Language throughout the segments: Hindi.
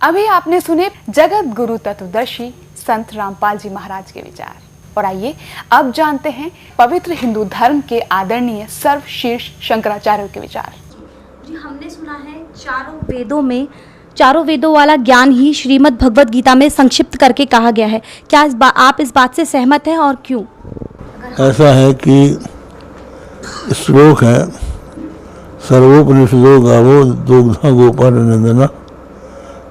अभी आपने सुने जगत गुरु तत्वदर्शी संत रामपाल जी महाराज के विचार। और आइए अब जानते हैं पवित्र हिंदू धर्म के आदरणीय सर्वशीर्ष शंकराचार्य के विचार। जी, हमने सुना है चारों वेदों वाला ज्ञान ही श्रीमद् भगवत गीता में संक्षिप्त करके कहा गया है। क्या आप इस बात से सहमत हैं और क्यों? ऐसा है कि श्लोक है, सर्वोपनिषदो गावो दुग्धा गोपाल नंदना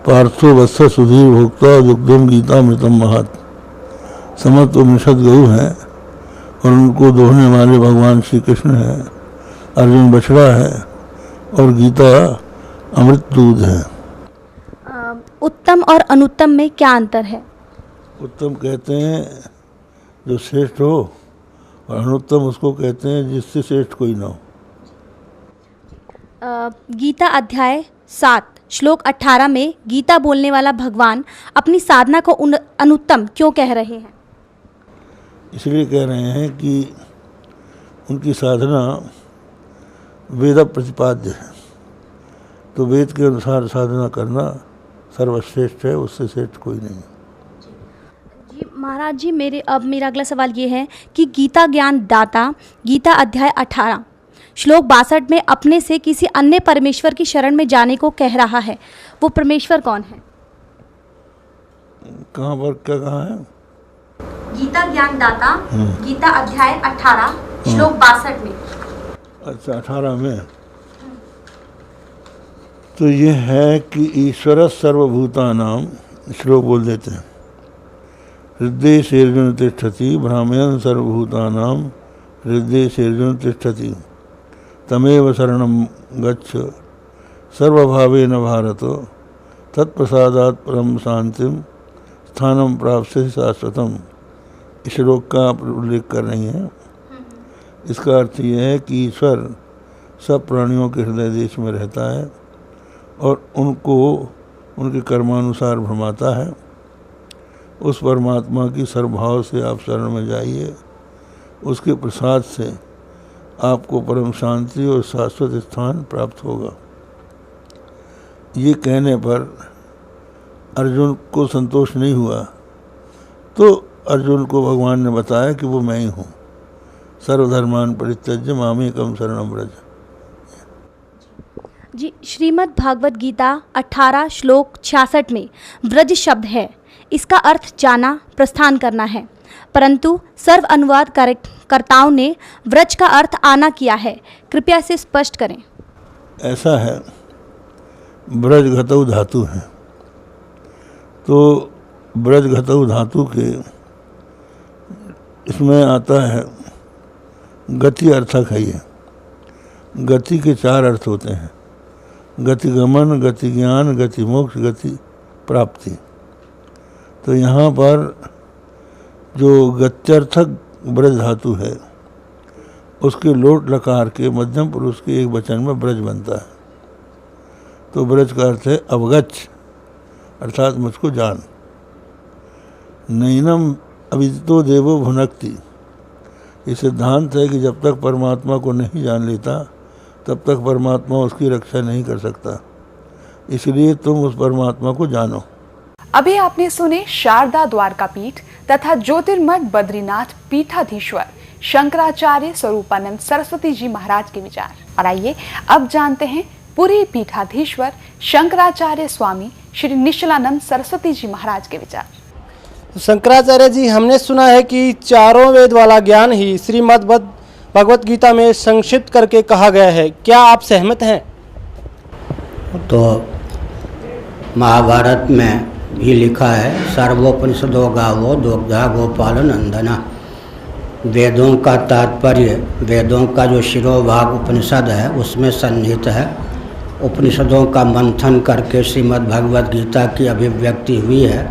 पार्थो वत्स सुधीर भोक्ता दुग्धम गीता मृतम महत। समस्त उपनिषद गऊ हैं और उनको दोहने वाले भगवान श्री कृष्ण हैं, अर्जुन बछड़ा है और गीता अमृत दूध है। उत्तम और अनुत्तम में क्या अंतर है? उत्तम कहते हैं जो श्रेष्ठ हो और अनुत्तम उसको कहते हैं जिससे श्रेष्ठ कोई ना हो। गीता अध्याय 7 श्लोक 18 में गीता बोलने वाला भगवान अपनी साधना को अनुत्तम क्यों कह रहे हैं? इसलिए कह रहे हैं कि उनकी साधना वेद प्रतिपाद्य है, तो वेद के अनुसार साधना करना सर्वश्रेष्ठ है, उससे श्रेष्ठ कोई नहीं। जी महाराज जी, मेरा अगला सवाल ये है कि गीता ज्ञान दाता गीता अध्याय 18 श्लोक 62 में अपने से किसी अन्य परमेश्वर की शरण में जाने को कह रहा है, वो परमेश्वर कौन है? कहाँ पर क्या कहा है? गीता ज्ञान दाता गीता अध्याय 18 श्लोक 62 में। अच्छा, 18 में तो ये है कि ईश्वर सर्वभूतानां, श्लोक बोल देते हैं, हृदय सेर्जुन तिष्ठति ब्राह्मण सर्वभूतानां हृदय सेर्जुन तिष्ठति तमेव शरणं गच्छ सर्वभावेन भारत तत्प्रसादात् परम शांतिम स्थानं प्राप्स्यसि शाश्वतम्। इस श्लोक का आप उल्लेख कर रही हैं। इसका अर्थ यह है कि ईश्वर सब प्राणियों के हृदय देश में रहता है और उनको उनके कर्मानुसार भ्रमाता है। उस परमात्मा की सर्वभाव से आप शरण में जाइए, उसके प्रसाद से आपको परम शांति और शाश्वत स्थान प्राप्त होगा। ये कहने पर अर्जुन को संतोष नहीं हुआ, तो अर्जुन को भगवान ने बताया कि वो मैं ही हूँ। सर्वधर्मान परित्यज्य मामेकं शरणं व्रज। जी, श्रीमद् भागवत गीता 18 श्लोक 66 में व्रज शब्द है। इसका अर्थ जाना, प्रस्थान करना है, परंतु सर्व अनुवाद कर्ताओं ने व्रज का अर्थ आना किया है। कृपया इसे स्पष्ट करें। ऐसा है, ब्रज घतौ धातु है, तो ब्रज घतौ धातु के इसमें आता है गति अर्थक है। ये गति के 4 अर्थ होते हैं, गति गमन, गति ज्ञान, गति मोक्ष, गति प्राप्ति। तो यहाँ पर जो गत्यर्थक ब्रज धातु है उसके लोट लकार के मध्यम पुरुष के एक वचन में ब्रज बनता है। तो ब्रज का अर्थ है अवगच्छ, अर्थात मुझको जान। नैनम अविदितो देवो भुनक्ति। ये सिद्धांत है कि जब तक परमात्मा को नहीं जान लेता तब तक परमात्मा उसकी रक्षा नहीं कर सकता, इसलिए तुम उस परमात्मा को जानो। अभी आपने सुने शारदा द्वारका पीठ तथा ज्योतिर्मठ बद्रीनाथ पीठाधीश्वर शंकराचार्य स्वरूपानंद सरस्वती जी महाराज के विचार। और आइए अब जानते हैं पुरी पीठाधीश्वर शंकराचार्य स्वामी श्री निश्चलानंद सरस्वती जी महाराज के विचार। शंकराचार्य जी, हमने सुना है कि चारों वेद वाला ज्ञान ही श्रीमद् भगवत गीता में संक्षिप्त करके कहा गया है। क्या आप सहमत हैं? तो महाभारत में भी लिखा है, सर्वोपनिषदो गावो दुग्धा गोपाल नंदना। वेदों का तात्पर्य, वेदों का जो शिरोभाग उपनिषद है उसमें सन्निहित है। उपनिषदों का मंथन करके श्रीमद् भगवत गीता की अभिव्यक्ति हुई है।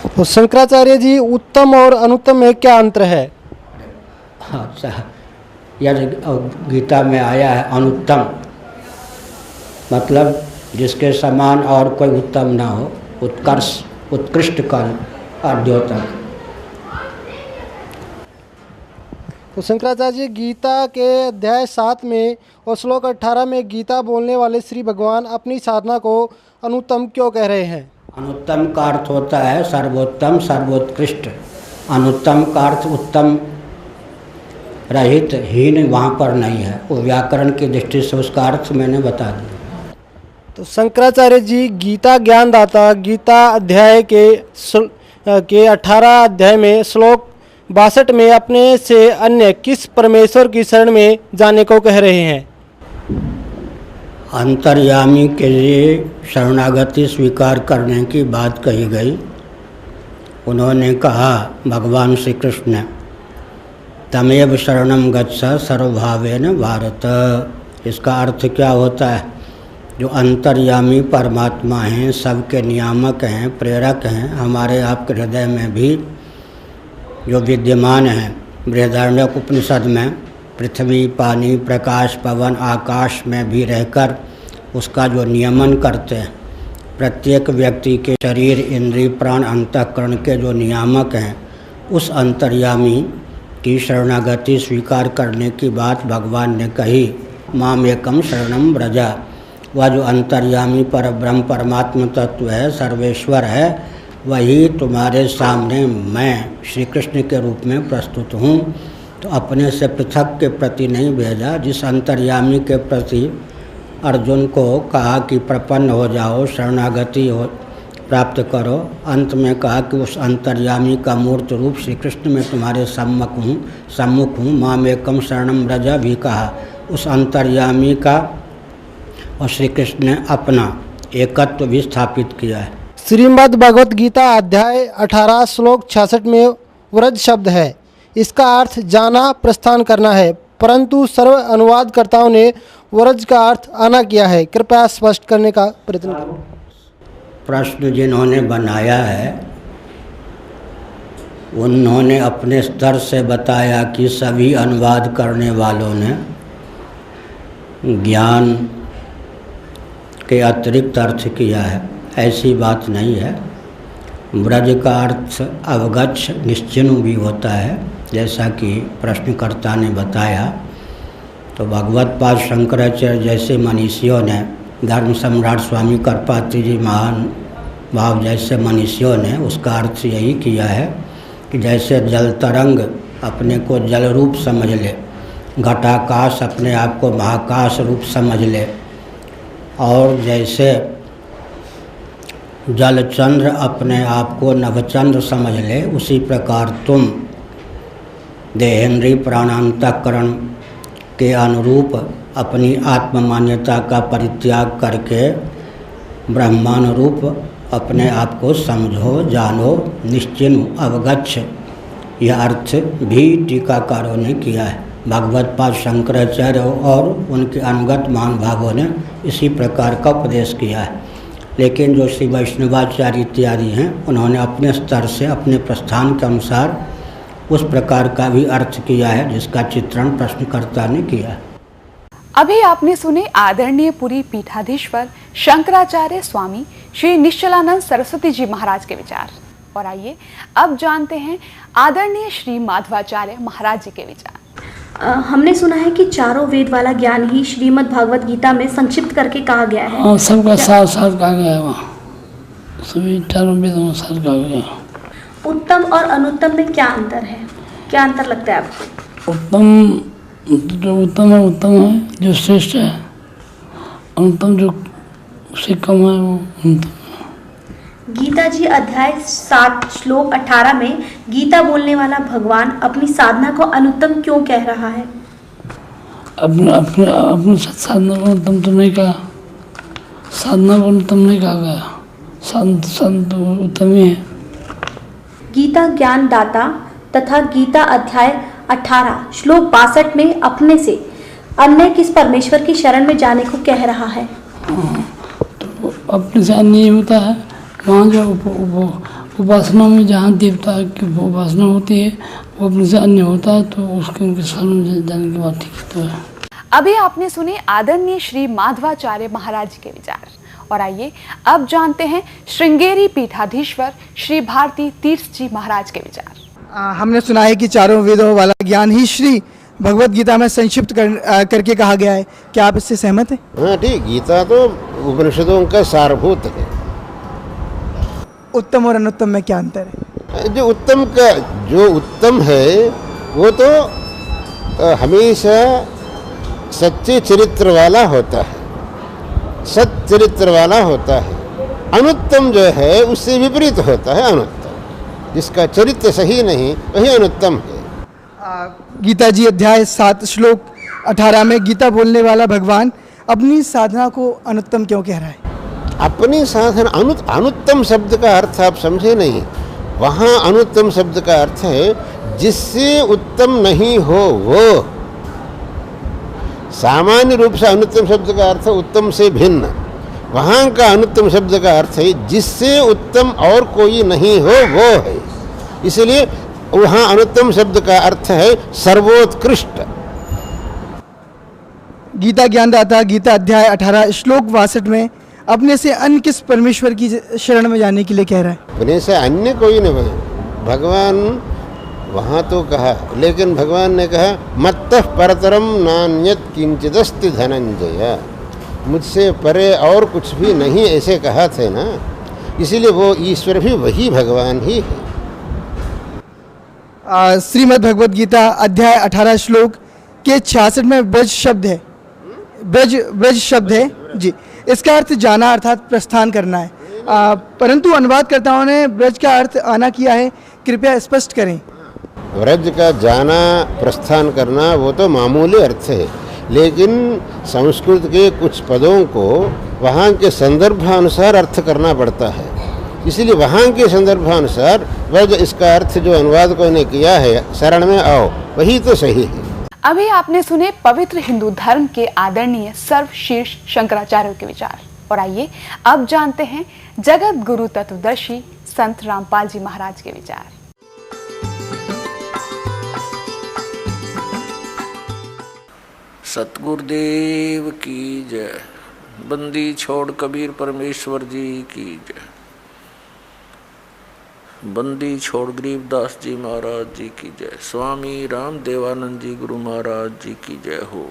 तो शंकराचार्य जी, उत्तम और अनुत्तम में क्या अंतर है? अच्छा, यह गीता में आया है अनुत्तम, मतलब जिसके समान और कोई उत्तम ना हो, उत्कर्ष, उत्कृष्ट कर, द्योतक। तो शंकराचार्य जी गीता के अध्याय 7 में और श्लोक 18 में गीता बोलने वाले श्री भगवान अपनी साधना को अनुत्तम क्यों कह रहे हैं? अनुत्तम का अर्थ होता है सर्वोत्तम सर्वोत्कृष्ट। अनुत्तम का अर्थ उत्तम रहित हीन वहाँ पर नहीं है। वो व्याकरण की दृष्टि से उसका अर्थ मैंने बता दिया। तो शंकराचार्य जी गीता ज्ञानदाता गीता अध्याय के 18 अध्याय में श्लोक 62 में अपने से अन्य किस परमेश्वर की शरण में जाने को कह रहे हैं? अंतर्यामी के लिए शरणागति स्वीकार करने की बात कही गई। उन्होंने कहा भगवान श्री कृष्ण तमेव शरणम गच्छ सर्वभावेन भारत। इसका अर्थ क्या होता है? जो अंतर्यामी परमात्मा हैं, सबके नियामक हैं, प्रेरक हैं, हमारे आपके हृदय में भी जो विद्यमान हैं। बृहदारण्यक उपनिषद में पृथ्वी पानी प्रकाश पवन आकाश में भी रहकर उसका जो नियमन करते हैं, प्रत्येक व्यक्ति के शरीर इंद्रिय प्राण अंतःकरण के जो नियामक हैं, उस अंतर्यामी की शरणागति स्वीकार करने की बात भगवान ने कही। मामेकम शरणम व्रजा। वह जो अंतर्यामी पर ब्रह्म परमात्मा तत्व है, सर्वेश्वर है, वही तुम्हारे सामने मैं श्री कृष्ण के रूप में प्रस्तुत हूँ। तो अपने से पृथक के प्रति नहीं भेजा। जिस अंतर्यामी के प्रति अर्जुन को कहा कि प्रपन्न हो जाओ, शरणागति हो प्राप्त करो, अंत में कहा कि उस अंतर्यामी का मूर्त रूप श्री कृष्ण में तुम्हारे सम्मुख हूँ। मामेकम शरणम व्रजा भी कहा। उस अंतर्यामी का और श्री कृष्ण ने अपना एकत्व भी स्थापित किया है। श्रीमद् भगवत गीता अध्याय 18 श्लोक 66 में व्रज शब्द है। इसका अर्थ जाना प्रस्थान करना है, परंतु सर्व अनुवादकर्ताओं ने व्रज का अर्थ आना किया है। कृपया स्पष्ट करने का प्रयत्न करें। प्रश्न जिन्होंने बनाया है उन्होंने अपने स्तर से बताया कि सभी अनुवाद करने वालों ने ज्ञान के अतिरिक्त अर्थ किया है। ऐसी बात नहीं है। व्रज का अर्थ अवगच्छ निश्चिनु भी होता है, जैसा कि प्रश्नकर्ता ने बताया। तो भगवत पाद शंकराचार्य जैसे मनीषियों ने, धर्म सम्राट स्वामी करपात्री जी महान भाव जैसे मनीषियों ने उसका अर्थ यही किया है कि जैसे जल तरंग अपने को जल रूप समझ ले, घटाकाश अपने आप को महाकाश रूप समझ ले, और जैसे जलचंद्र अपने आप को नवचंद्र समझ ले, उसी प्रकार तुम देहेंद्रीय प्राणांतकरण के अनुरूप अपनी आत्ममान्यता का परित्याग करके ब्रह्मानुरूप अपने आप को समझो, जानो, निश्चिन्ह, अवगच्छ। यह अर्थ भी टीकाकारों ने किया है। भगवत पाद शंकराचार्य और उनके अनुगत महानुभावों ने इसी प्रकार का उपदेश किया है। लेकिन जो श्री वैष्णवाचार्य इत्यादि हैं, उन्होंने अपने स्तर से अपने प्रस्थान के अनुसार उस प्रकार का भी अर्थ किया है जिसका चित्रण प्रश्नकर्ता ने किया है। अभी आपने सुने आदरणीय पुरी पीठाधीश्वर शंकराचार्य स्वामी श्री निश्चलानंद सरस्वती जी महाराज के विचार। और आइए अब जानते हैं आदरणीय श्री माधवाचार्य महाराज जी के विचार। हमने सुना है कि चारों वेद वाला ज्ञान ही श्रीमद् भागवत गीता में संक्षिप्त करके कहा गया है। हाँ, सबका साथ साथ कहा गया है। वहाँ सभी चारों वेदों में साथ कहा गया। उत्तम और अनुत्तम में क्या अंतर है? क्या अंतर लगता है आपको? जो उत्तम है जो श्रेष्ठ है, अनुत्तम जो उससे कम है वो अनुत्तम। गीता जी अध्याय 7 श्लोक 18 में गीता बोलने वाला भगवान अपनी साधना को अनुत्तम क्यों कह रहा है? अपने साधना को अनुत्तम तो नहीं कहा, साधना को अनुत्तम नहीं कहा गया, साधना तो उत्तम ही है। गीता ज्ञान दाता तथा गीता अध्याय 18 श्लोक 62 में अपने से अन्य किस परमेश्वर की शरण में जाने को कह रहा है? तो अपने से अन्य ही होता है। वहाँ जो उपासना में जहाँ देवता की उपासना होती है वो अपने से अन्य होता है, तो उसके उनके शरण में जाने की बात ठीक तो है। अभी आपने सुने आदरणीय श्री माधवाचार्य महाराज के विचार। और आइए अब जानते हैं श्रृंगेरी पीठाधीश्वर श्री भारती तीर्थ जी महाराज के विचार। हमने सुना है कि चारों वेदों वाला ज्ञान ही श्री भगवत गीता में संक्षिप्त करके कहा गया है। क्या आप इससे सहमत हैं? हाँ ठीक, गीता तो उपनिषदों का सारभूत है। उत्तम और अनुत्तम में क्या अंतर है? जो उत्तम है वो तो हमेशा सच्चे चरित्र वाला होता है, सत चरित्र वाला होता है। अनुत्तम जो है उससे विपरीत होता है अनुत्तम, जिसका चरित्र सही नहीं वही अनुत्तम है। गीता जी अध्याय 7 श्लोक 18 में गीता बोलने वाला भगवान अपनी साधना को अनुत्तम क्यों कह रहा है? अपनी साधना, अनुत्तम शब्द का अर्थ आप समझे नहीं। वहाँ अनुत्तम शब्द का अर्थ है जिससे उत्तम नहीं हो वो। सामान्य रूप से अनुत्तम शब्द का अर्थ है उत्तम से भिन्न। वहाँ का अनुत्तम शब्द का अर्थ है जिससे उत्तम और कोई नहीं हो वो है। इसलिए वहाँ अनुत्तम शब्द का अर्थ है सर्वोत्कृष्ट। गीता ज्ञानदाता गीता अध्याय 18 श्लोक 62 में अपने से अन्य किस परमेश्वर की शरण में जाने के लिए कह रहा है? अपने से अन्य कोई नहीं। भगवान वहाँ तो कहा, लेकिन भगवान ने कहा मत्तः परतरम नान्यत किंचिदस्ति धनंजय, मुझसे परे और कुछ भी नहीं, ऐसे कहा थे ना। इसीलिए वो ईश्वर भी वही भगवान ही है। श्रीमद् भगवत गीता अध्याय 18 श्लोक के 66 में ब्रज शब्द है, ब्रज शब्द है जी। इसका अर्थ जाना अर्थात प्रस्थान करना है, परंतु अनुवादकर्ताओं ने ब्रज का अर्थ आना किया है। कृपया स्पष्ट करें। ब्रज का जाना प्रस्थान करना वो तो मामूली अर्थ है, लेकिन संस्कृत के कुछ पदों को वहाँ के संदर्भानुसार अर्थ करना पड़ता है। इसलिए वहाँ के संदर्भानुसार ब्रज इसका अर्थ जो अनुवादकों ने किया है, शरण में आओ, वही तो सही है। अभी आपने सुने पवित्र हिंदू धर्म के आदरणीय सर्वशीर्ष शंकराचार्य के विचार, और आइए अब जानते हैं जगत गुरु तत्वदर्शी संत रामपाल जी महाराज के विचार। सतगुरुदेव की जय। बंदी छोड़ कबीर परमेश्वर जी की जय। बंदी छोड़ गरीबदास जी महाराज जी की जय। स्वामी राम देवानंद जी गुरु महाराज जी की जय हो।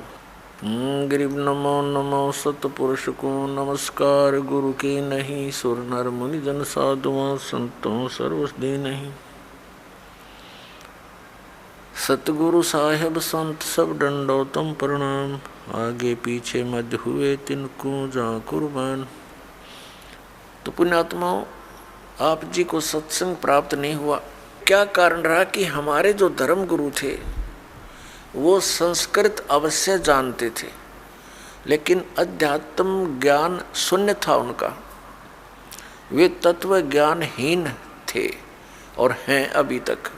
गरीब नमो नमो सतपुरुष को नमस्कार, गुरु की नहीं सुर नर मुनि जन साधुओं संतों सर्वसदी नहीं। सतगुरु साहेब संत सब दंडोतम प्रणाम, आगे पीछे मध्य हुए तिनको जा कुर्बान। तो पुण्यात्माओं, आप जी को सत्संग प्राप्त नहीं हुआ, क्या कारण रहा कि हमारे जो धर्म गुरु थे वो संस्कृत अवश्य जानते थे, लेकिन अध्यात्म ज्ञान शून्य था उनका। वे तत्व ज्ञानहीन थे और हैं अभी तक।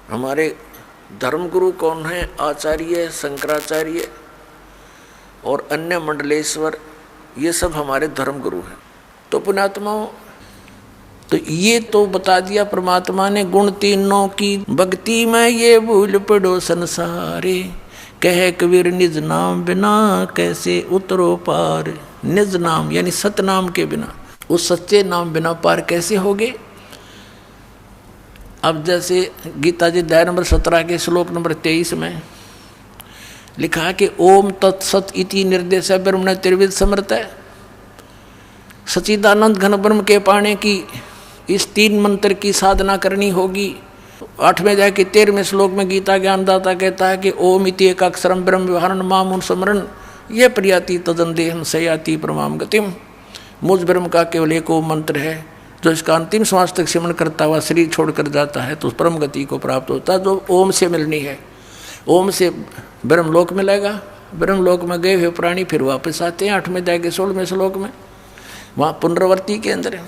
हमारे धर्मगुरु कौन हैं? आचार्य, शंकराचार्य और अन्य मंडलेश्वर, ये सब हमारे धर्मगुरु हैं। तो पुण्यात्माओं, तो ये तो बता दिया परमात्मा ने गुण तीनों की भक्ति में ये भूल पड़ो संसारे, कहे कबीर निज नाम बिना कैसे उतरो पार। निज नाम यानी सतनाम के बिना, उस सच्चे नाम बिना पार कैसे होगे? अब जैसे गीता जी अध्याय नंबर 17 के श्लोक नंबर 23 में लिखा है कि ओम तत्सत इति निर्देश ब्रह्मण त्रिविध समर्थ है। सच्चिदानंद घन ब्रह्म के पाने की इस 3 मंत्र की साधना करनी होगी। 8वें अध्याय के 13वें श्लोक में गीता ज्ञानदाता कहता है कि ओम इति एक अक्षरम ब्रह्म व्यवहारन मामुन स्मरण ये प्रियाति तदन देहम सयाति परमाम गतिम। मुझ ब्रह्म का केवल एक ओम मंत्र है, जो इसका अंतिम श्वास तक सिमरण करता हुआ शरीर छोड़कर जाता है तो उस परम गति को प्राप्त होता है, जो ओम से मिलनी है। ओम से ब्रह्मलोक मिलेगा। ब्रह्मलोक में गए हुए प्राणी फिर वापस आते हैं 8वें अध्याय के 16वें श्लोक में, वहाँ पुनरावृत्ति के अंदर है।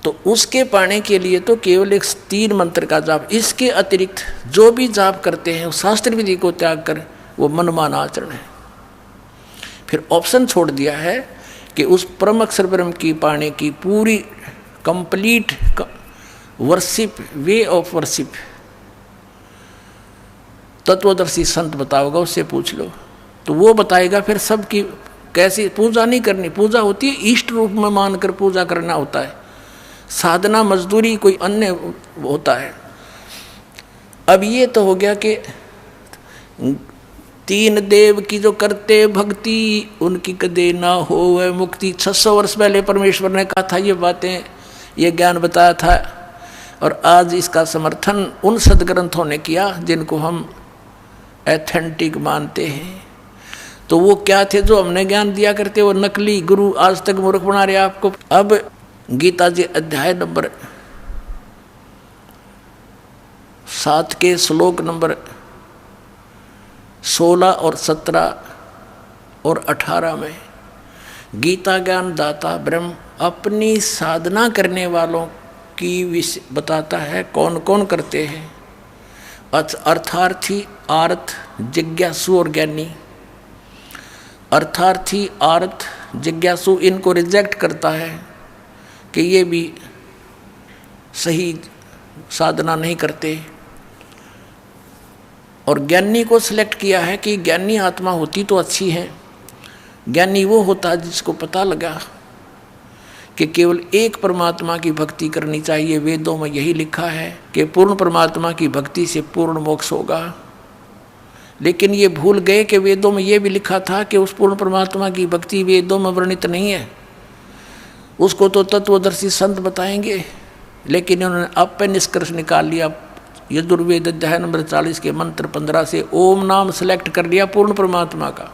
तो उसके पाने के लिए तो केवल एक 3 मंत्र का जाप, इसके अतिरिक्त जो भी जाप करते हैं उस शास्त्र विधि को त्याग कर वो मनमान आचरण है। फिर ऑप्शन छोड़ दिया है कि उस परम अक्षर ब्रह्म की पाने की पूरी complete worship, way of worship तत्वदर्शी संत बताओगा, उससे पूछ लो तो वो बताएगा। फिर सबकी कैसी पूजा नहीं करनी, पूजा होती है इष्ट रूप में मानकर पूजा करना होता है। साधना मजदूरी कोई अन्य होता है। अब ये तो हो गया कि तीन देव की जो करते भक्ति उनकी कदे ना हो वह मुक्ति। 600 वर्ष पहले परमेश्वर ने कहा था ये बातें, ये ज्ञान बताया था, और आज इसका समर्थन उन सदग्रंथों ने किया जिनको हम एथेंटिक मानते हैं। तो वो क्या थे जो हमने ज्ञान दिया करते, वो नकली गुरु आज तक मूर्ख बना रहे आपको। अब गीता जी अध्याय नंबर 7 के श्लोक नंबर 16 और 17 और 18 में गीता ज्ञान दाता ब्रह्म अपनी साधना करने वालों की बताता है कौन कौन करते हैं। अर्थार्थी, आर्थ, जिज्ञासु और ज्ञानी। अर्थार्थी, आर्थ, जिज्ञासु इनको रिजेक्ट करता है कि ये भी सही साधना नहीं करते, और ज्ञानी को सिलेक्ट किया है कि ज्ञानी आत्मा होती तो अच्छी है। ज्ञानी वो होता है जिसको पता लगा कि केवल एक परमात्मा की भक्ति करनी चाहिए। वेदों में यही लिखा है कि पूर्ण परमात्मा की भक्ति से पूर्ण मोक्ष होगा। लेकिन ये भूल गए कि वेदों में ये भी लिखा था कि उस पूर्ण परमात्मा की भक्ति वेदों में वर्णित नहीं है, उसको तो तत्वदर्शी संत बताएंगे। लेकिन उन्होंने अब पे निष्कर्ष निकाल लिया, यजुर्वेद अध्याय नंबर 40 के मंत्र 15 से ओम नाम सेलेक्ट कर लिया पूर्ण परमात्मा का,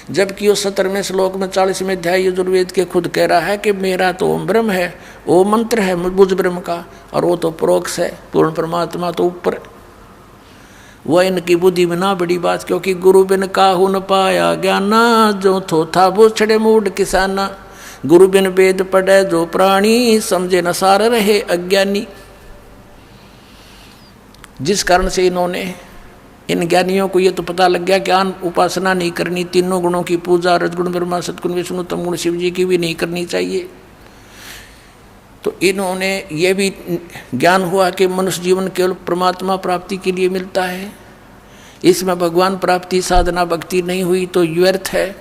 जबकि वो 17वें श्लोक में 40वें अध्याय यजुर्वेद के खुद कह रहा है कि मेरा तो ओम ब्रह्म है, ओम मंत्र है बुझ ब्रह्म का, और वो तो प्रोक्ष है, पूर्ण परमात्मा तो ऊपर। वह इनकी बुद्धि में ना बड़ी बात, क्योंकि गुरु बिन काहू न पाया ज्ञाना, जो थोथा वो छड़े मूड किसाना। गुरु बिन वेद पढ़े जो प्राणी, समझे न सार रहे अज्ञानी। जिस कारण से इन्होंने, इन ज्ञानियों को ये तो पता लग गया कि उपासना नहीं करनी, तीनों गुणों की पूजा, रजगुण ब्रह्मा सतगुण विष्णु तम गुण शिव जी की भी नहीं करनी चाहिए। तो इन्होंने ये भी ज्ञान हुआ कि मनुष्य जीवन केवल परमात्मा प्राप्ति के लिए मिलता है, इसमें भगवान प्राप्ति साधना भक्ति नहीं हुई तो व्यर्थ है।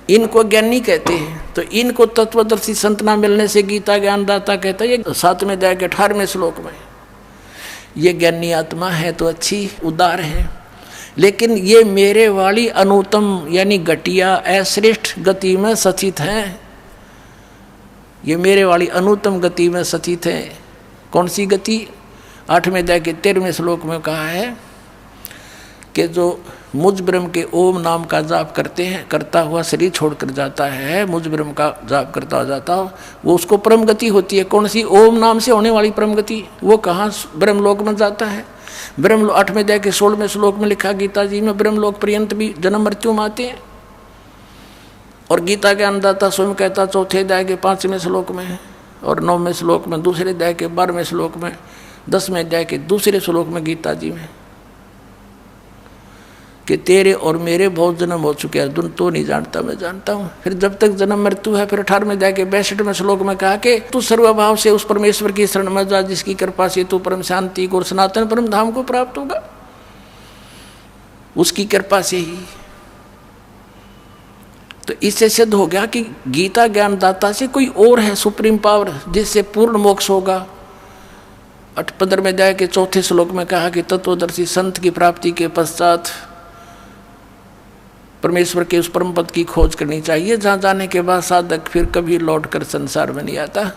इनको ज्ञानी कहते हैं। तो इनको तत्वदर्शी संत ना मिलने से गीता ज्ञानदाता कहता है, ये 7वें अध्याय के 18वें श्लोक में, ये ज्ञानी आत्मा है तो अच्छी उदार है, लेकिन ये मेरे वाली अनुत्तम यानी घटिया अश्रेष्ठ गति में स्थित हैं। ये मेरे वाली अनुत्तम गति में स्थित है। कौन सी गति? 8वें अध्याय के 13वें श्लोक में कहा है कि जो मुझ ब्रह्म के ओम नाम का जाप करते हैं, करता हुआ शरीर छोड़कर जाता है, मुझ ब्रह्म का जाप करता हो जाता हो, वो उसको परम गति होती है। कौन सी? ओम नाम से होने वाली परम गति। वो कहाँ? ब्रह्मलोक में जाता है। ब्रह्म 8वें अध्याय के 16वें श्लोक में लिखा गीता जी में, ब्रह्मलोक पर्यंत भी जन्म मृत्यु में आते हैं। और गीता के अन्नदाता स्वयं कहता 4थे अध्याय के 5वें श्लोक में, और 9वें श्लोक में, 2रे अध्याय के 12वें श्लोक में, 10वें अध्याय के 2रे श्लोक में गीता जी में कि तेरे और मेरे बहुत जन्म हो चुके हैं, अर्जुन तो नहीं जानता, मैं जानता हूँ। फिर जब तक जन्म मृत्यु है, फिर 18वें अध्याय के 62वें श्लोक में कहा कि तू सर्वभाव से उस परमेश्वर की शरण में जा जिसकी कृपा से तू परम शांति को और सनातन परम धाम को प्राप्त होगा, उसकी कृपा से ही। तो इससे सिद्ध हो गया कि गीता ज्ञानदाता से कोई और है सुप्रीम पावर, जिससे पूर्ण मोक्ष होगा। 15वें अध्याय के 4थे श्लोक में कहा कि तत्वदर्शी संत की प्राप्ति के पश्चात परमेश्वर के उस परम पद की खोज करनी चाहिए, जहाँ जाने के बाद साधक फिर कभी लौट कर संसार में नहीं आता,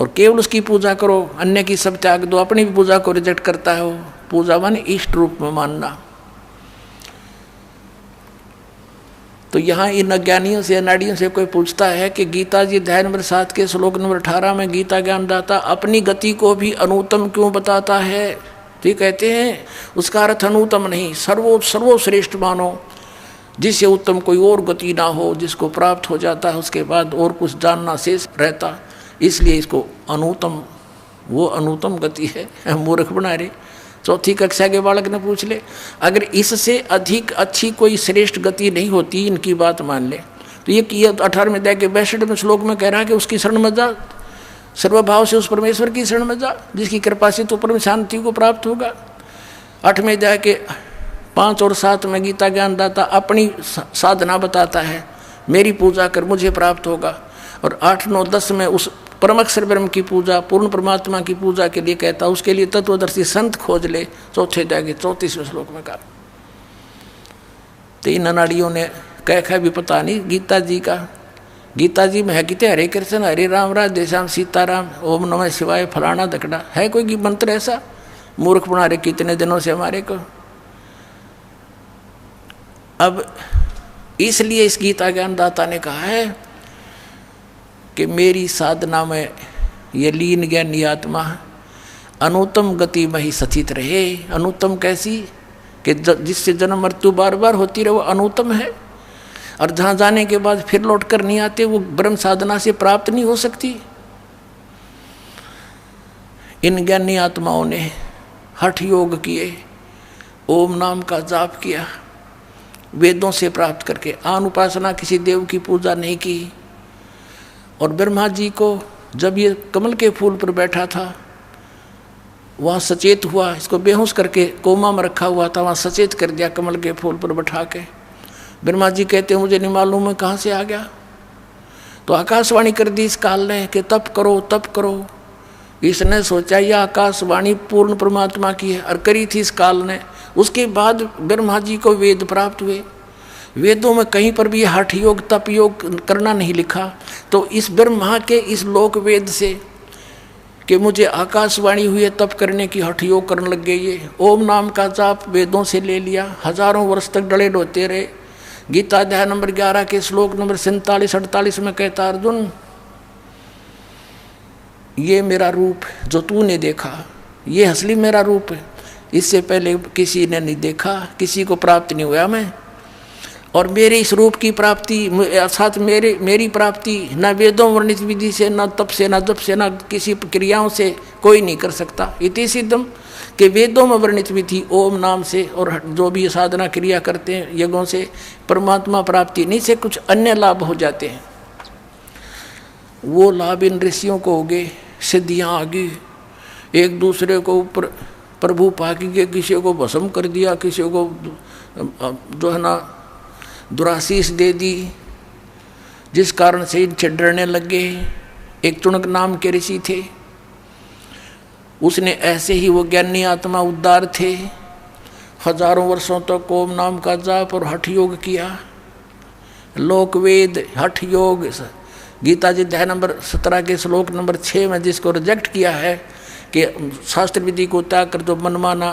और केवल उसकी पूजा करो, अन्य की सब त्याग दो। अपनी भी पूजा को रिजेक्ट करता है वो। पूजा माने इष्ट रूप में मानना। तो यहाँ इन अज्ञानियों से, अनाड़ियों से कोई पूछता है कि गीता जी अध्याय नंबर 7 के श्लोक नंबर 18 में गीता ज्ञानदाता अपनी गति को भी अनुत्तम क्यों बताता है? तो ये कहते हैं उसका अर्थ अनुत्तम नहीं, सर्वश्रेष्ठ मानो, जिससे उत्तम कोई और गति ना हो, जिसको प्राप्त हो जाता है उसके बाद और कुछ जानना शेष रहता, इसलिए इसको अनुत्तम, वो अनुत्तम गति है। मूर्ख बना रहे। 4ठी कक्षा के बालक ने पूछ ले, अगर इससे अधिक अच्छी कोई श्रेष्ठ गति नहीं होती, इनकी बात मान ले, तो ये 18वें अध्याय के 62वें श्लोक में कह रहा है कि उसकी शरण में जा, सर्वभाव से उस परमेश्वर की शरण में जा जिसकी कृपा से तो परम शांति को प्राप्त होगा। 8वें अध्याय के 5 और 7 में गीता ज्ञानदाता अपनी साधना बताता है, मेरी पूजा कर मुझे प्राप्त होगा। और 8, 9, 10 में उस परम अक्षर ब्रह्म की पूजा, पूर्ण परमात्मा की पूजा के लिए कहता, उसके लिए तत्वदर्शी संत खोज ले। चौथे अध्याय के 34वें श्लोक में कहा। तो इन अनाड़ियों ने कह भी पता नहीं गीता जी का। गीता जी में है कितने हरे कृष्ण हरे राम राधे श्याम सीताराम ओम नमः शिवाय फलाना धकड़ा, है कोई मंत्र ऐसा? मूर्ख बना रहे कितने दिनों से हमारे को। अब इसलिए इस गीता ज्ञानदाता ने कहा है कि मेरी साधना में ये लीन ज्ञानी आत्मा अनुत्तम गति में ही सचित रहे। अनुत्तम कैसी? कि जिससे जन्म मृत्यु बार बार होती रहे, वो अनुत्तम है। और जहाँ जाने के बाद फिर लौट कर नहीं आते, वो ब्रह्म साधना से प्राप्त नहीं हो सकती। इन ज्ञानी आत्माओं ने हठ योग किए, ओम नाम का जाप किया, वेदों से प्राप्त करके आन उपासना, किसी देव की पूजा नहीं की। और ब्रह्मा जी को जब ये कमल के फूल पर बैठा था, वहाँ सचेत हुआ, इसको बेहोश करके कोमा में रखा हुआ था, वहाँ सचेत कर दिया कमल के फूल पर बैठा के। ब्रह्मा जी कहते मुझे नहीं मालूम है कहाँ से आ गया। तो आकाशवाणी कर दी इस काल ने कि तप करो तप करो। इसने सोचा यह आकाशवाणी पूर्ण परमात्मा की है, और करी थी इस काल ने। उसके बाद ब्रह्मा जी को वेद प्राप्त हुए। वेदों में कहीं पर भी हठ योग तप योग करना नहीं लिखा। तो इस ब्रह्मा के इस लोक वेद से कि मुझे आकाशवाणी हुई है तप करने की, हठ योग करने लग गए। ये ओम नाम का जाप वेदों से ले लिया, हजारों वर्ष तक डले डोते रहे। गीता अध्याय नंबर 11 के श्लोक नंबर 47-48 में कहता, अर्जुन ये मेरा रूप जो तूने देखा, ये असली मेरा रूप है। इससे पहले किसी ने नहीं देखा, किसी को प्राप्त नहीं हुआ मैं। और मेरे इस रूप की प्राप्ति अर्थात मेरी प्राप्ति न वेदों वर्णित विधि से, न तप से, न जप से, न किसी क्रियाओं से कोई नहीं कर सकता। इति सिद्धम कि वेदों में वर्णित विधि ओम नाम से और जो भी साधना क्रिया करते हैं यज्ञों से परमात्मा प्राप्ति नहीं से कुछ अन्य लाभ हो जाते हैं। वो लाभ इन ऋषियों को हो गए, सिद्धियाँ आ गई, एक दूसरे को ऊपर प्रभु पाकी के, किसी को भस्म कर दिया, किसी को जो है ना दुराशीष दे दी, जिस कारण से इनसे डरने लग गए। एक चुनक नाम के ऋषि थे, उसने ऐसे ही वो ज्ञानी आत्मा उद्धार थे, हजारों वर्षों तक ओम नाम का जाप और हठ योग किया। लोक वेद हठ योग गीता जी अध्याय नंबर 17 के श्लोक नंबर 6 में जिसको रिजेक्ट किया है कि शास्त्र विधि को त्याग कर जो मनमाना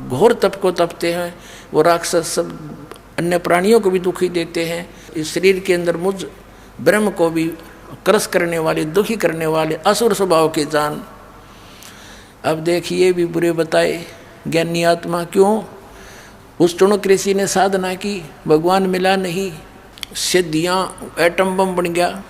घोर तप को तपते हैं, वो राक्षस सब अन्य प्राणियों को भी दुखी देते हैं। इस शरीर के अंदर मुझ ब्रह्म को भी क्रस करने वाले, दुखी करने वाले असुर स्वभाव के जान। अब देखिए भी बुरे बताए ज्ञानी आत्मा क्यों? उस चुनक ऋषि ने साधना की, भगवान मिला नहीं, सिद्धियाँ एटम बम बन गया।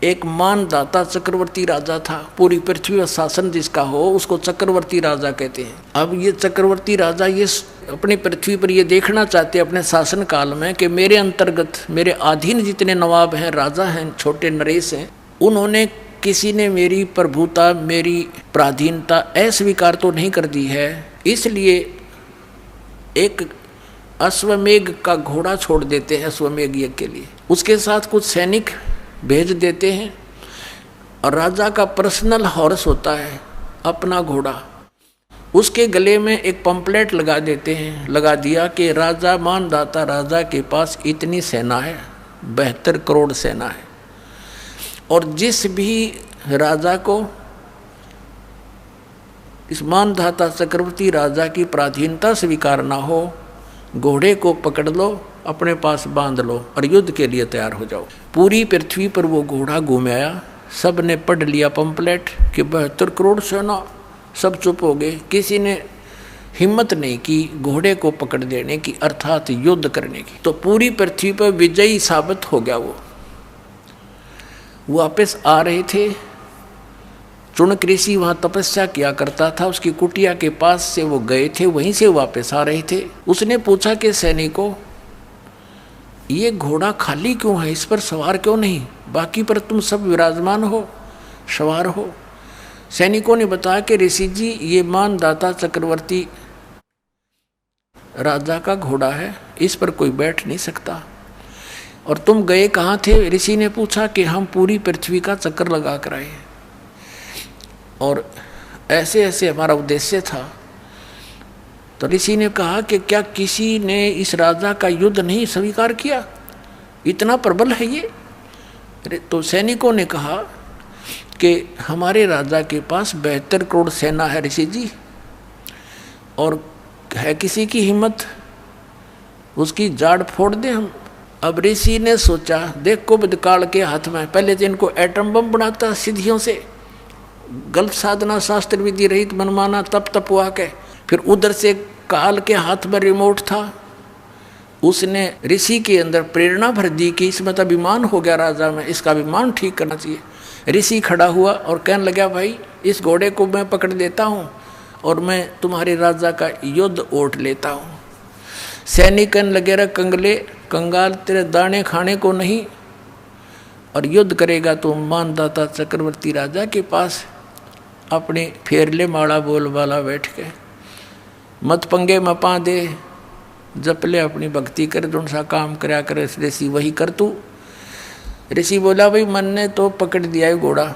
एक मानदाता चक्रवर्ती राजा था, पूरी पृथ्वी पर शासन जिसका हो उसको चक्रवर्ती राजा कहते हैं। अब ये चक्रवर्ती राजा ये अपनी पृथ्वी पर ये देखना चाहते अपने शासन काल में कि मेरे अंतर्गत मेरे अधीन जितने नवाब हैं, राजा हैं, छोटे नरेश हैं, उन्होंने किसी ने मेरी प्रभुता, मेरी पराधीनता अस्वीकार तो नहीं कर दी है। इसलिए एक अश्वमेघ का घोड़ा छोड़ देते हैं अश्वमेघ यज्ञ के लिए, उसके साथ कुछ सैनिक भेज देते हैं, और राजा का पर्सनल हॉर्स होता है अपना घोड़ा, उसके गले में एक पंपलेट लगा देते हैं, लगा दिया कि राजा मानदाता राजा के पास इतनी सेना है, 72 करोड़ सेना है, और जिस भी राजा को इस मानदाता चक्रवर्ती राजा की पराधीनता स्वीकार ना हो, घोड़े को पकड़ लो, अपने पास बांध लो और युद्ध के लिए तैयार हो जाओ। पूरी पृथ्वी पर वो घोड़ा घूम आया, सब ने पढ़ लिया पंपलेट कि 72 करोड़ सेना, सब चुप हो गए। किसी ने हिम्मत नहीं की घोड़े को पकड़ देने की, अर्थात युद्ध करने की। तो पूरी पृथ्वी पर विजयी साबित हो गया। वो वापस आ रहे थे, चुनक ऋषि वहाँ तपस्या किया करता था, उसकी कुटिया के पास से वो गए थे, वहीं से वापस आ रहे थे। उसने पूछा कि सैनिकों ये घोड़ा खाली क्यों है, इस पर सवार क्यों नहीं, बाकी पर तुम सब विराजमान हो, सवार हो। सैनिकों ने बताया कि ऋषि जी ये मानदाता चक्रवर्ती राजा का घोड़ा है, इस पर कोई बैठ नहीं सकता। और तुम गए कहाँ थे? ऋषि ने पूछा कि हम पूरी पृथ्वी का चक्कर लगा कर आए। और ऐसे ऐसे हमारा उद्देश्य था। तो ऋषि ने कहा कि क्या किसी ने इस राजा का युद्ध नहीं स्वीकार किया, इतना प्रबल है ये। तो सैनिकों ने कहा कि हमारे राजा के पास 72 करोड़ सेना है ऋषि जी, और है किसी की हिम्मत उसकी जाड़ फोड़ दे हम। अब ऋषि ने सोचा, देख कुबद काल के हाथ में, पहले तो इनको एटम बम बनाता सिद्धियों से, गलत साधना शास्त्र विधि रहित मनमाना तप तपवा के, फिर उधर से काल के हाथ में रिमोट था, उसने ऋषि के अंदर प्रेरणा भर दी कि इसमें तो अभिमान हो गया राजा में, इसका अभिमान ठीक करना चाहिए। ऋषि खड़ा हुआ और कहने लगा, भाई इस घोड़े को मैं पकड़ देता हूँ और मैं तुम्हारे राजा का युद्ध ओढ़ लेता हूँ। सैनिक कहने लगे, रे कंगले कंगाल, तेरे दाने खाने को नहीं, और युद्ध करेगा तो मानदाता चक्रवर्ती राजा के पास अपने फेर ले माड़ा बोल वाला बैठ के, मत पंगे में पा दे, जप ले अपनी भक्ति कर, जो सा काम कराया करे ऋषि वही कर तू। ऋषि बोला, भाई मन ने तो पकड़ दिया है घोड़ा,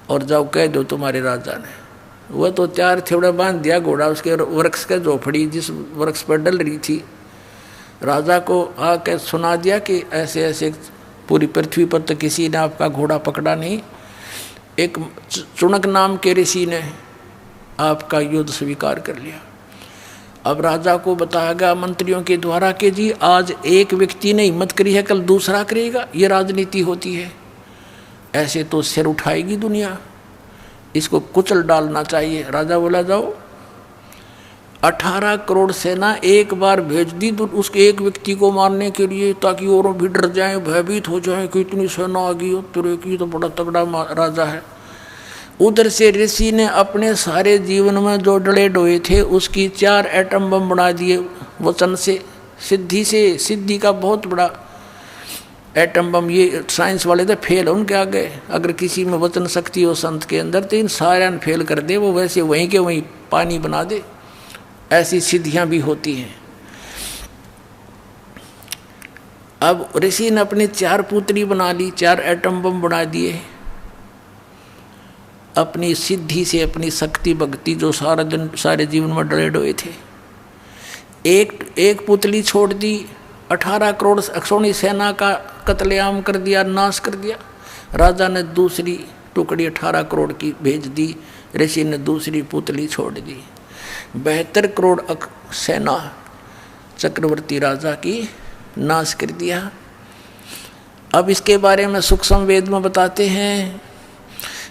और जाओ कह दो तुम्हारे राजा ने। वह तो त्यार थोड़ा बांध दिया घोड़ा उसके वृक्ष के झोपड़ी जिस वृक्ष पर डल रही थी। राजा को आके सुना दिया कि ऐसे ऐसे पूरी पृथ्वी पर तो किसी ने आपका घोड़ा पकड़ा नहीं, एक चुनक नाम के ऋषि ने आपका युद्ध स्वीकार कर लिया। अब राजा को बताया गया मंत्रियों के द्वारा कि जी आज एक व्यक्ति ने हिम्मत करी है, कल दूसरा करेगा, ये राजनीति होती है, ऐसे तो सिर उठाएगी दुनिया, इसको कुचल डालना चाहिए। राजा बोला, जाओ 18 करोड़ सेना एक बार भेज दी तो उसके एक व्यक्ति को मारने के लिए, ताकि और भी डर जाएं, भयभीत हो जाएं कि इतनी सेना आ गई हो, तेरे की तो बड़ा तगड़ा राजा है। उधर से ऋषि ने अपने सारे जीवन में जो डले डोए थे उसकी 4 एटम बम बना दिए वचन से, सिद्धि का बहुत बड़ा एटम बम। ये साइंस वाले तो फेल उनके आगे, अगर किसी में वचन शक्ति हो संत के अंदर तो इन सारे फेल कर दे, वो वैसे वहीं के वहीं पानी बना दे। ऐसी सिद्धियां भी होती हैं। अब ऋषि ने अपनी 4 पुत्री बना ली, 4 एटम बम बना दिए अपनी सिद्धि से, अपनी शक्ति भक्ति जो सारा दिन सारे जीवन में डरे डोए थे। एक पुतली छोड़ दी, 18 करोड़ अक्षौणी सेना का कत्लेआम कर दिया, नाश कर दिया। राजा ने दूसरी टुकड़ी 18 करोड़ की भेज दी, ऋषि ने दूसरी पुतली छोड़ दी। 72 करोड़ सेना चक्रवर्ती राजा की नाश कर दिया। अब इसके बारे में सूक्ष्म वेद में बताते हैं,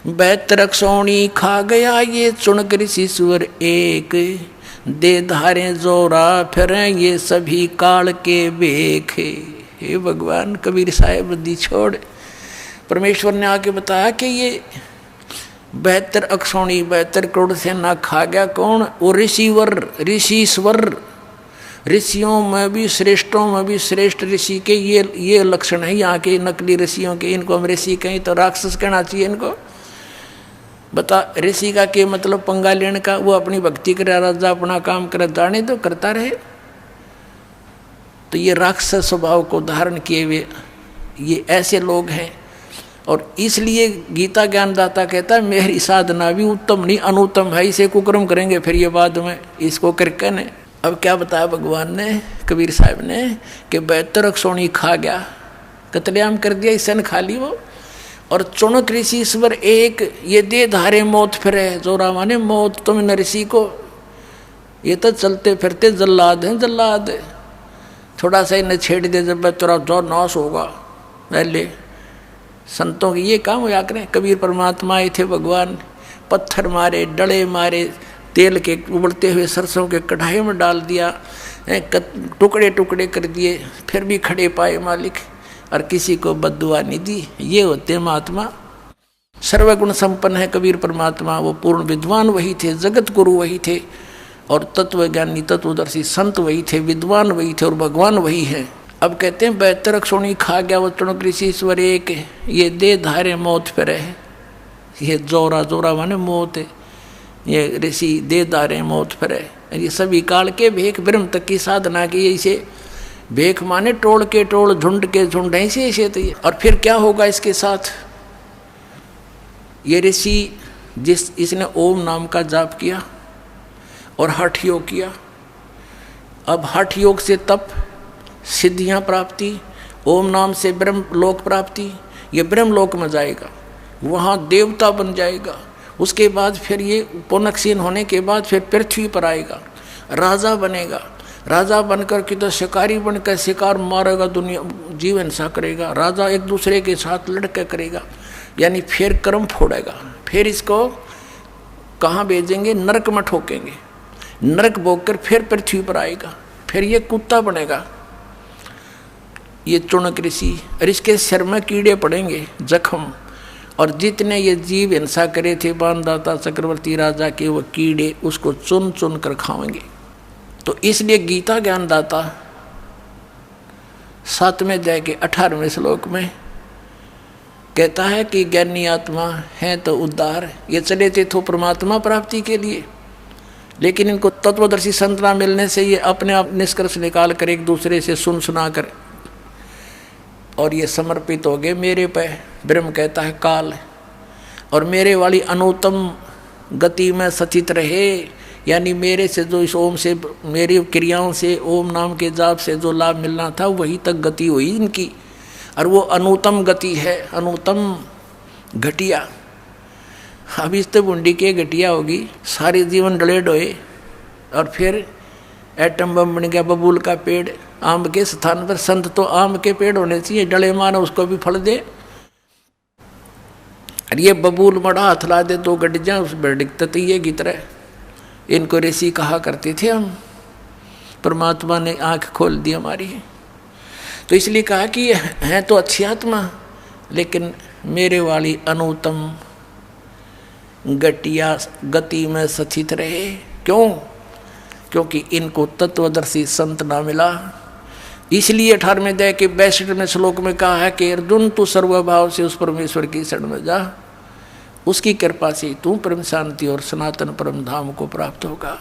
72 अक्षौणी खा गया ये चुनक ऋषिश्वर एक, दे धारे जोरा फिरें ये सभी काल के बेख। हे भगवान, कबीर साहेब दी छोड़ परमेश्वर ने आके बताया कि ये 72 अक्षौणी 72 करोड़ सेना खा गया कौन? वो ऋषीश्वर, ऋषियों में भी श्रेष्ठों में भी श्रेष्ठ ऋषि के ये लक्षण है यहाँ के नकली ऋषियों के। इनको हम ऋषि कहीं तो राक्षस कहना चाहिए इनको। बता ऋषि का के मतलब पंगा लेने का, वो अपनी भक्ति करे, राजा अपना काम करे, जाने तो करता रहे। तो ये राक्षस स्वभाव को धारण किए हुए ये ऐसे लोग हैं। और इसलिए गीता ज्ञानदाता कहता है मेरी साधना भी उत्तम नहीं अनुत्तम है, इसे कुकर्म करेंगे फिर ये बाद में इसको करके ने। अब क्या बताया भगवान ने, कबीर साहब ने, कि 72 अक्षौणी खा गया, कत्लेआम कर दिया, सन खा ली वो। और चुनक ऋषिश्वर एक, ये दे धारे मौत फिरे, जोरा माने मौत तुम न ऋषि को, ये तो चलते फिरते जल्लाद हैं जल्लाद। थोड़ा सा इन्हें छेड़ दे जब तेरा जो नाश होगा। पहले संतों के ये काम होया करें। कबीर परमात्मा आए थे, भगवान पत्थर मारे, डले मारे, तेल के उबलते हुए सरसों के कढ़ाई में डाल दिया, टुकड़े टुकड़े कर दिए, फिर भी खड़े पाए मालिक, और किसी को बद्दुआ नहीं दी। ये होते महात्मा, सर्वगुण संपन्न है कबीर परमात्मा। वो पूर्ण विद्वान वही थे, जगत गुरु वही थे, और तत्वज्ञानी तत्वदर्शी संत वही थे, विद्वान वही थे, और भगवान वही है। अब कहते हैं 72 अक्षौणी खा गया वो चुनक ऋषिश्वर एक, ये दे धारे मौत फिरे। ये जोरा, जोरा माने मौत है, ये ऋषि दे धारे मौत फिरे। ये सभी काल के भेख ब्रह्म तक की साधना की, इसे भेख माने टोल के टोल, झुंड के झुंड, ऐसे तो ये। और फिर क्या होगा इसके साथ? ये ऋषि इसने ओम नाम का जाप किया और हठ योग किया। अब हठ योग से तप, सिद्धियां प्राप्ति, ओम नाम से ब्रह्म लोक प्राप्ति, ये ब्रह्म लोक में जाएगा, वहाँ देवता बन जाएगा। उसके बाद फिर ये पुनक्षीण होने के बाद फिर पृथ्वी पर आएगा, राजा बनेगा। राजा बनकर के तो शिकारी बनकर शिकार मारेगा, दुनिया जीव हिंसा करेगा। राजा एक दूसरे के साथ लड़के करेगा, यानी फिर कर्म फोड़ेगा। फिर इसको कहाँ भेजेंगे? नरक में ठोकेंगे। नरक भोग कर फिर पृथ्वी पर आएगा, फिर ये कुत्ता बनेगा, ये चुनक ऋषि। और इसके सिर में कीड़े पड़ेंगे, जख्म। और जितने ये जीव हिंसा करे थे बाणदाता चक्रवर्ती राजा के, वो कीड़े उसको चुन चुन कर खाएंगे। तो इसलिए गीता ज्ञानदाता 7वें अध्याय के 18वें श्लोक में कहता है कि ज्ञानी आत्मा है तो उद्धार। ये चले थे तो परमात्मा प्राप्ति के लिए, लेकिन इनको तत्वदर्शी संत ना मिलने से ये अपने आप निष्कर्ष निकाल कर एक दूसरे से सुन सुना कर और ये समर्पित हो गए मेरे पे। ब्रह्म कहता है काल, और मेरे वाली अनुत्तम गति में सचित रहे, यानी मेरे से जो इस ओम से, मेरी क्रियाओं से, ओम नाम के जाप से जो लाभ मिलना था वही तक गति हुई इनकी। और वो अनुत्तम गति है, अनुत्तम घटिया। अब इस तो बुंडी के घटिया होगी, सारे जीवन डले डोए, और फिर एटम बम बन गया, बबूल का पेड़। आम के स्थान पर संत तो आम के पेड़ होने चाहिए, डले मानो उसको भी फल दे। और ये बबूल मड़ा हाथ ला दे तो गट जा, उस पर दिक्कत ये की तरह। इनको ऋषि कहा करते थे हम, परमात्मा ने आंख खोल दी हमारी। तो इसलिए कहा कि है तो अच्छी आत्मा, लेकिन मेरे वाली अनुत्तम घटिया गति में सचित रहे। क्यों? क्योंकि इनको तत्वदर्शी संत ना मिला। इसलिए 18वें अध्याय के 62वें श्लोक में कहा है कि अर्जुन तू सर्वभाव से उस परमेश्वर की शरण में जा, उसकी कृपा से तू परम शांति और सनातन परम धाम को प्राप्त होगा।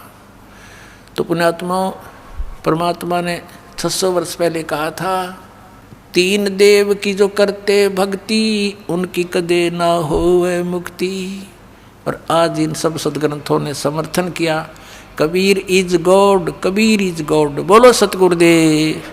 तो पुण्यात्माओं, परमात्मा ने 600 वर्ष पहले कहा था, 3 देव की जो करते भक्ति, उनकी कदे ना होवे मुक्ति। और आज इन सब सदग्रंथों ने समर्थन किया, Kabir is God, Kabir is God. बोलो सतगुरुदेव।